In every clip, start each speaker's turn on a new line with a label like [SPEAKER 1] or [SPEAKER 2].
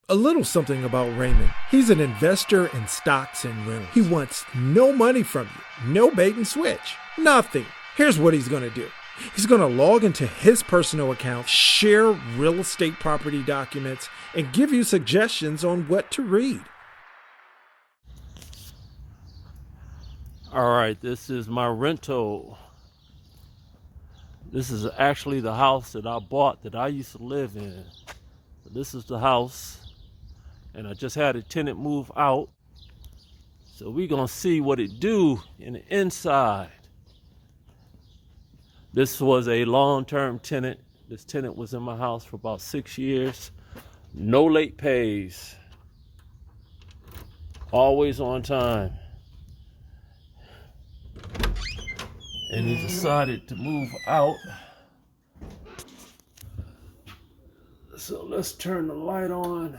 [SPEAKER 1] A little something about Raymond. He's an investor in stocks and rentals. He wants no money from you, no bait and switch, nothing. Here's what he's going to do. He's going to log into his personal account, share real estate property documents, and give you suggestions on what to read.
[SPEAKER 2] All right, this is my rental. This is actually the house that I bought that I used to live in. This is the house, and I just had a tenant move out. So we're gonna see what it do in the inside. This was a long-term tenant. This tenant was in my house for about 6 years. No late pays. Always on time. And he decided to move out. So let's turn the light on.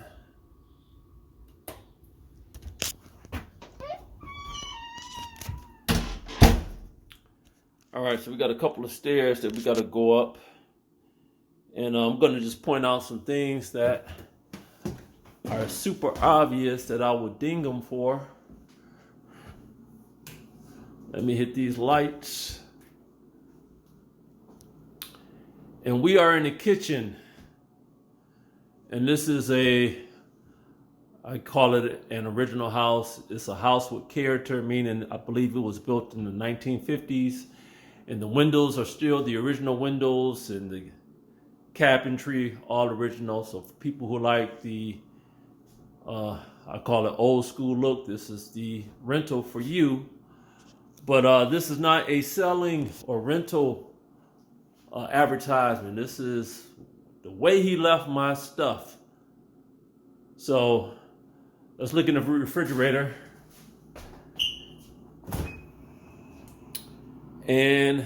[SPEAKER 2] All right, so we got a couple of stairs that we got to go up. And I'm going to just point out some things that are super obvious that I would ding them for. Let me hit these lights. And we are in the kitchen. And this is I call it an original house. It's a house with character, meaning I believe it was built in the 1950s. And the windows are still the original windows, and the cabinetry, all original. So for people who like the, I call it old school look, this is the rental for you. But this is not a selling or rental advertisement. This is the way he left my stuff. So let's look in the refrigerator. And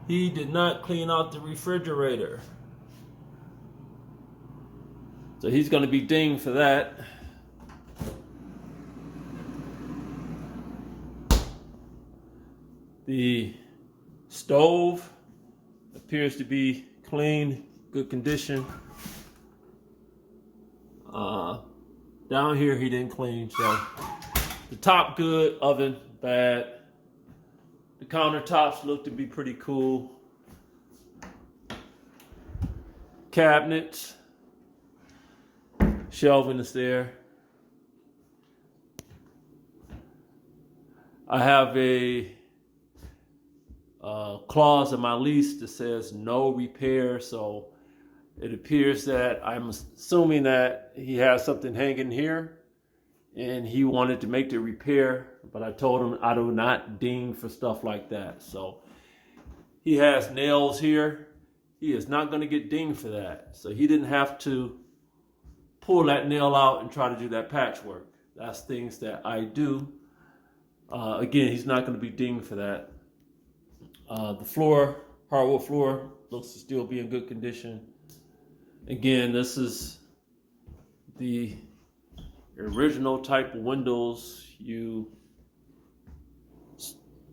[SPEAKER 2] he did not clean out the refrigerator. So he's going to be dinged for that. The stove appears to be clean, good condition. Down here he didn't clean, so the top good, oven bad. The countertops look to be pretty cool. Cabinets, shelving is there. I have a clause in my lease that says no repair, so it appears that I'm assuming that he has something hanging here and he wanted to make the repair, but I told him I do not ding for stuff like that. So he has nails here. He is not going to get dinged for that. So he didn't have to pull that nail out and try to do that patchwork. That's things that I do. Again, he's not going to be dinged for that. The floor, hardwood floor, looks to still be in good condition. Again, this is the original type of windows. You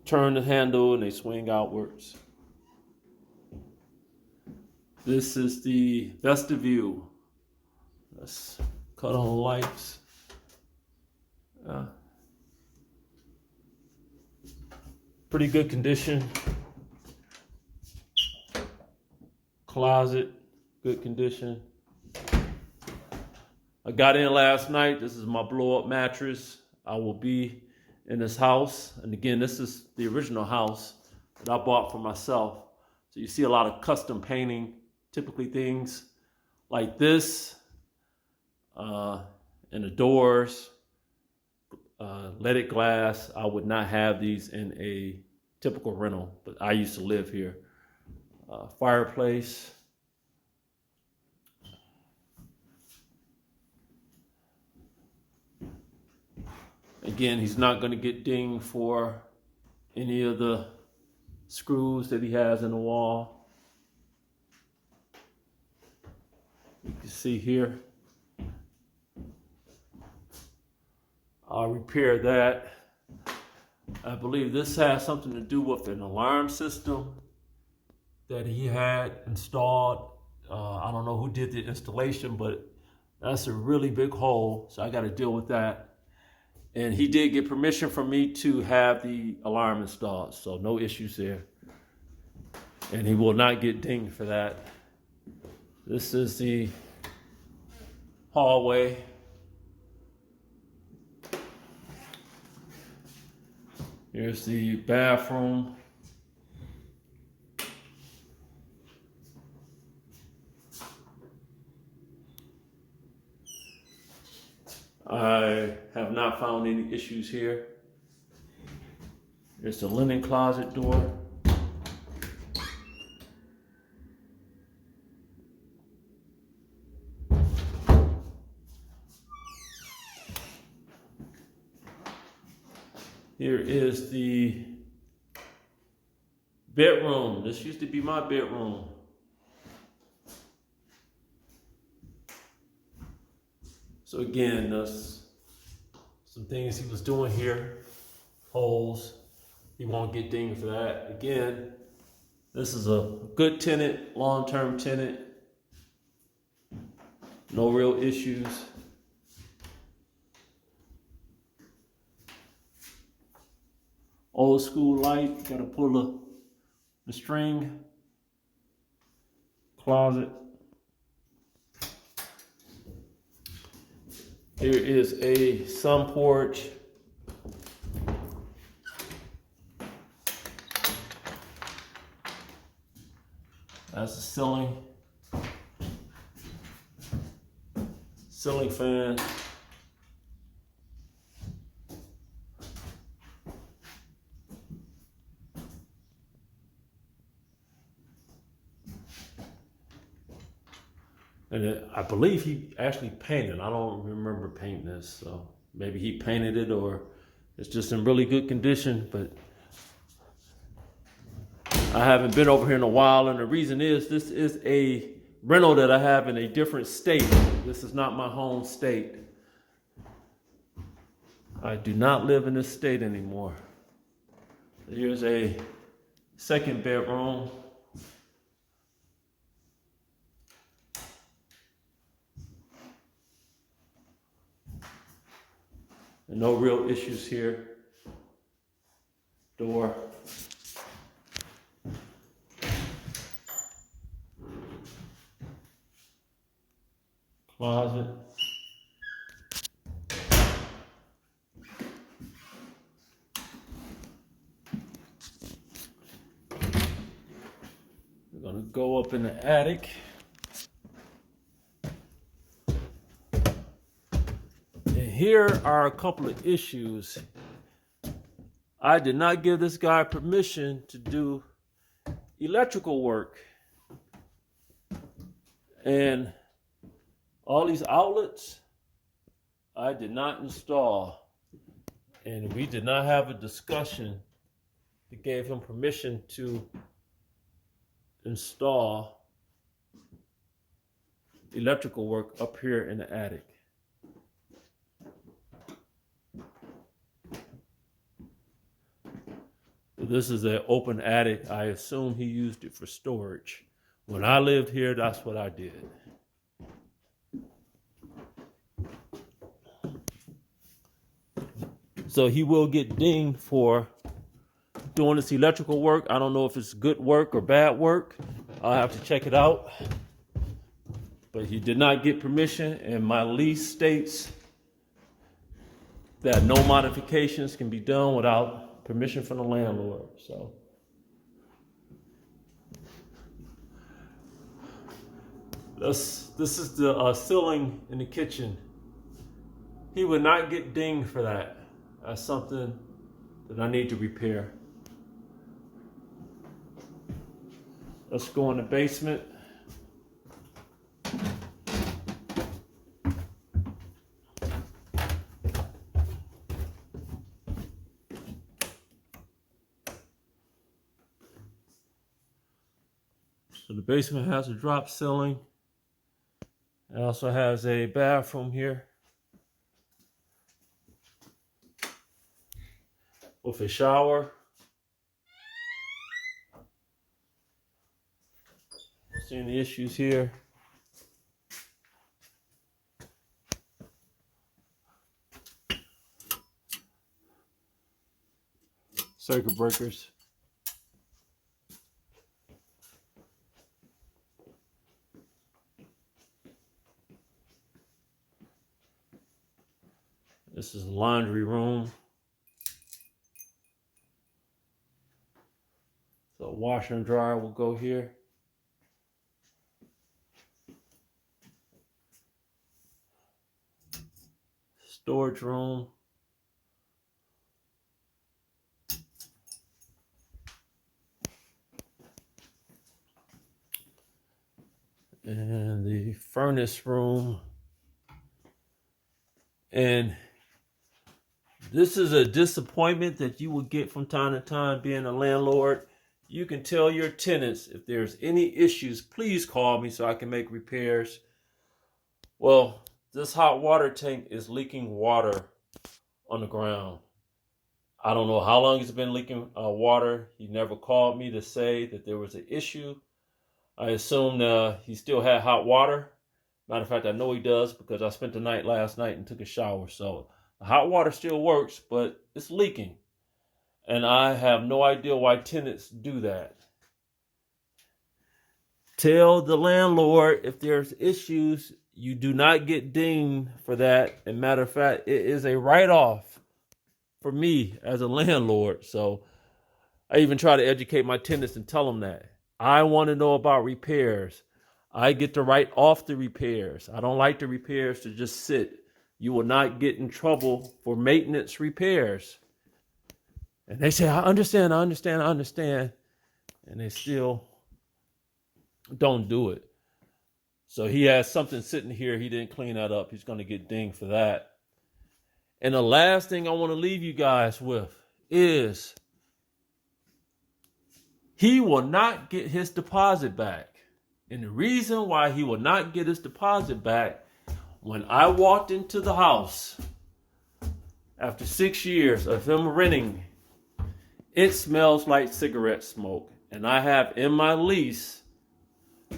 [SPEAKER 2] turn the handle and they swing outwards. This is the vestibule. Let's cut on the lights. Pretty good condition. Closet, good condition. I got in last night. This is my blow-up mattress. I will be in this house. And again, this is the original house that I bought for myself. So you see a lot of custom painting, typically things like this, and the doors, leaded glass. I would not have these in a typical rental, but I used to live here. Fireplace. Again, he's not going to get dinged for any of the screws that he has in the wall. You can see here. I'll repair that. I believe this has something to do with an alarm system that he had installed I don't know who did the installation, but that's a really big hole, so I got to deal with that. And he did get permission from me to have the alarm installed, so no issues there. And he will not get dinged for that. This is the hallway. Here's the bathroom. I have not found any issues here. There's the linen closet door. Here is the bedroom. This used to be my bedroom. So again, there's some things he was doing here, holes. He won't get dinged for that. Again, this is a good tenant, long-term tenant. No real issues. Old school light, gotta pull the string. Closet. Here is a sun porch. That's the ceiling fan. And I believe he actually painted. I don't remember painting this, so maybe he painted it or it's just in really good condition, but I haven't been over here in a while, and the reason is this is a rental that I have in a different state. This is not my home state. I do not live in this state anymore. Here's a second bedroom. And no real issues here. Door. Closet. We're gonna go up in the attic. Here are a couple of issues. I did not give this guy permission to do electrical work. And all these outlets, I did not install. And we did not have a discussion that gave him permission to install electrical work up here in the attic. This is an open attic. I assume he used it for storage. When I lived here, that's what I did. So he will get dinged for doing this electrical work. I don't know if it's good work or bad work. I'll have to check it out. But he did not get permission, and my lease states that no modifications can be done without permission from the landlord. So this is the ceiling in the kitchen. He would not get dinged for that. That's something that I need to repair. Let's go in the basement. So the basement has a drop ceiling. It also has a bathroom here with a shower. see any issues here. Circuit breakers. This is the laundry room. So washer and dryer will go here. Storage room. And the furnace room. And this is a disappointment that you will get from time to time being a landlord. You can tell your tenants if there's any issues, please call me so I can make repairs. Well, this hot water tank is leaking water on the ground. I don't know how long it's been leaking water. He never called me to say that there was an issue. I assumed he still had hot water. Matter of fact, I know he does because I spent the night last night and took a shower. So the hot water still works, but it's leaking. And I have no idea why tenants do that. Tell the landlord if there's issues, you do not get dinged for that. And matter of fact, it is a write-off for me as a landlord. So I even try to educate my tenants and tell them that. I want to know about repairs. I get to write off the repairs. I don't like the repairs to just sit. You will not get in trouble for maintenance repairs. And they say, I understand. And they still don't do it. So he has something sitting here. He didn't clean that up. He's going to get dinged for that. And the last thing I want to leave you guys with is he will not get his deposit back. And the reason why he will not get his deposit back, when I walked into the house after 6 years of him renting, it smells like cigarette smoke. And I have in my lease,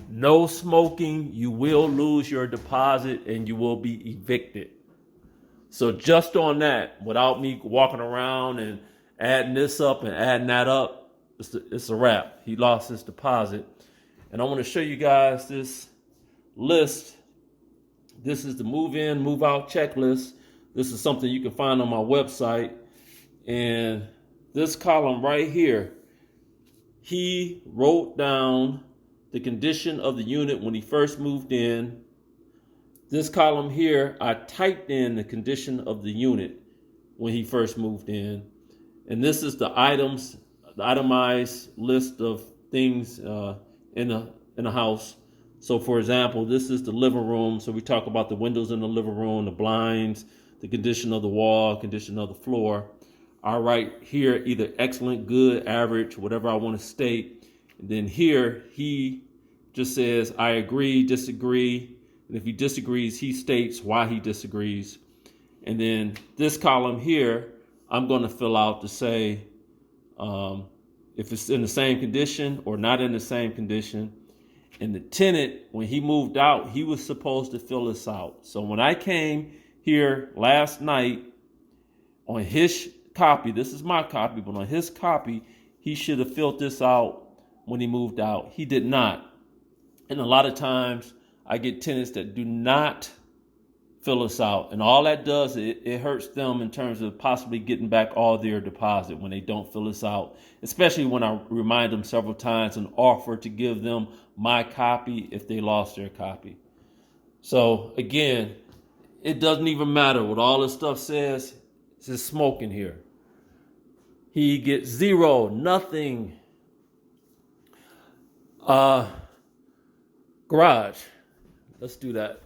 [SPEAKER 2] no smoking, you will lose your deposit and you will be evicted. So just on that, without me walking around and adding this up and adding that up, it's a wrap. He lost his deposit. And I want to show you guys this list. This is the move in, move out checklist. This is something you can find on my website. And this column right here, he wrote down the condition of the unit when he first moved in. This column here, I typed in the condition of the unit when he first moved in. And this is the items, the itemized list of things in a house. So for example, this is the living room. So we talk about the windows in the living room, the blinds, the condition of the wall, condition of the floor. I write here either excellent, good, average, whatever I want to state. And then here, he just says, I agree, disagree. And if he disagrees, he states why he disagrees. And then this column here, I'm going to fill out to say if it's in the same condition or not in the same condition. And the tenant, when he moved out, he was supposed to fill this out. So when I came here last night on his copy, this is my copy, but on his copy, he should have filled this out when he moved out. He did not. And a lot of times I get tenants that do not fill us out. And all that does, it hurts them in terms of possibly getting back all their deposit when they don't fill us out, especially when I remind them several times and offer to give them my copy if they lost their copy. So again, it doesn't even matter what all this stuff says. It's just smoke in here. He gets 0, nothing. Garage. Let's do that.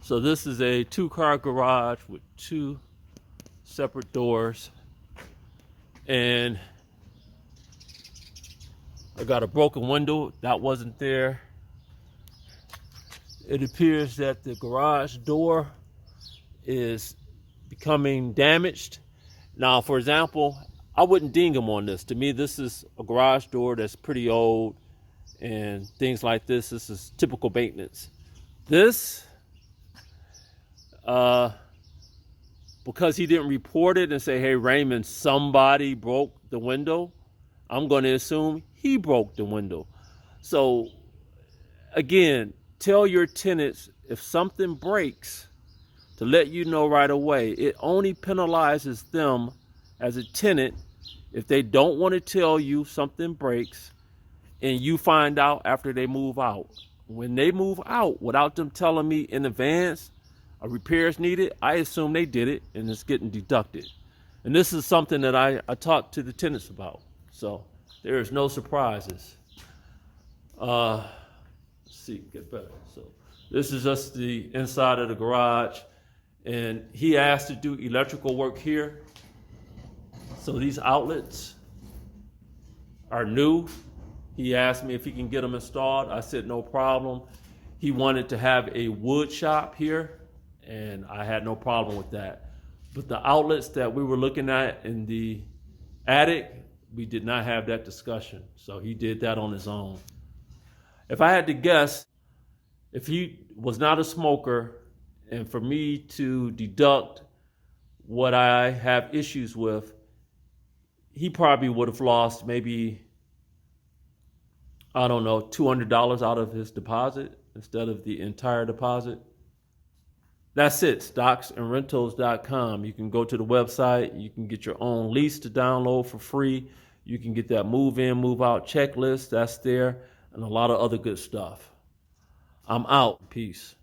[SPEAKER 2] So this is a 2-car garage with 2 separate doors. And I got a broken window that wasn't there. it appears that the garage door is becoming damaged. Now, for example, I wouldn't ding him on this. To me, this is a garage door that's pretty old and things like this. This is typical maintenance. This, because he didn't report it and say, hey, Raymond, somebody broke the window, I'm going to assume he broke the window. So, again, tell your tenants if something breaks to let you know right away. It only penalizes them as a tenant if they don't want to tell you something breaks and you find out after they move out. When they move out without them telling me in advance a repair is needed, I assume they did it and it's getting deducted. And this is something that I talked to the tenants about. So there is no surprises. Let's see, get better. So this is just the inside of the garage. And he asked to do electrical work here. So these outlets are new. He asked me if he can get them installed. I said, no problem. He wanted to have a wood shop here, and I had no problem with that. But the outlets that we were looking at in the attic, we did not have that discussion. So he did that on his own. If I had to guess, if he was not a smoker, and for me to deduct what I have issues with, he probably would have lost maybe, I don't know, $200 out of his deposit instead of the entire deposit. That's it, stocksandrentals.com. You can go to the website. You can get your own lease to download for free. You can get that move in, move out checklist. That's there, and a lot of other good stuff. I'm out. Peace.